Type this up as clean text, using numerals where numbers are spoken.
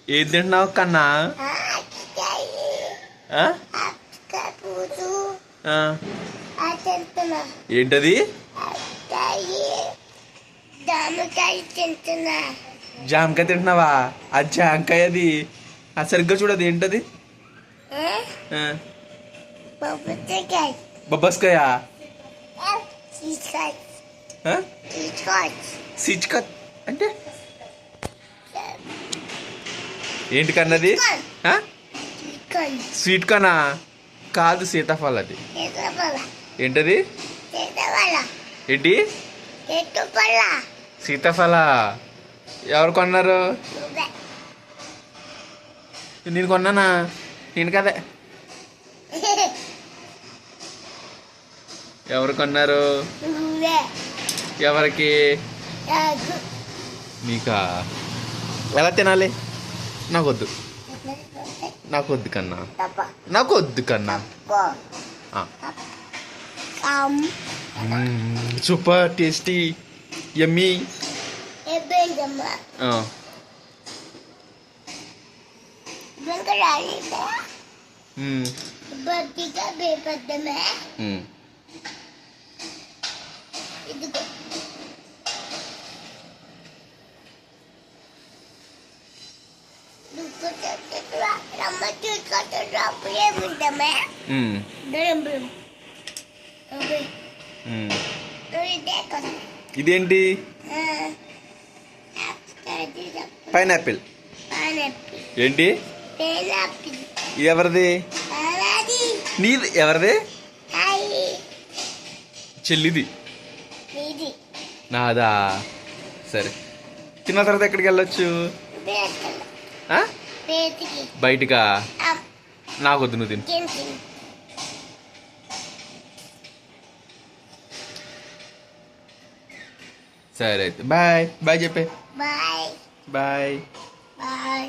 ఏది తింటున్నావు కన్నా? ఆ? ఆ. ఏంటది? జామకాయ తింటున్నావా? అది జామకాయ, అది అది సరిగ్గా చూడదు. ఏంటది? బొబ్బస్కాయ. సిచ్కత్ అంటే ఏంటి కన్నది? స్వీట్ కన్నా కాదు, సీతాఫలం అది. ఏంటది? ఏంటి? సీతాఫల. ఎవరు కొన్నారు? నేను కొన్నానా? నేను కదే. ఎవరు కొన్నారు? ఎవరికి? నీకా? ఎలా తినాలి? నాకొద్దు, నాకొద్దు కన్నా, నాకొద్దు కన్నా. సూపర్ టేస్టీ, యమ్మీ. ఇదేంటి? పైనాపిల్. ఏంటి? ఇది ఎవరిది? నీది? ఎవరిది? చెల్లిది. నాదా? సరే, తిన్న తర్వాత ఎక్కడికి వెళ్ళొచ్చు? బయటికా? నాకొద్దు, నువ్వు తిను. సరే అయితే బాయ్. బాయ్ చెప్పే. బాయ్. బాయ్.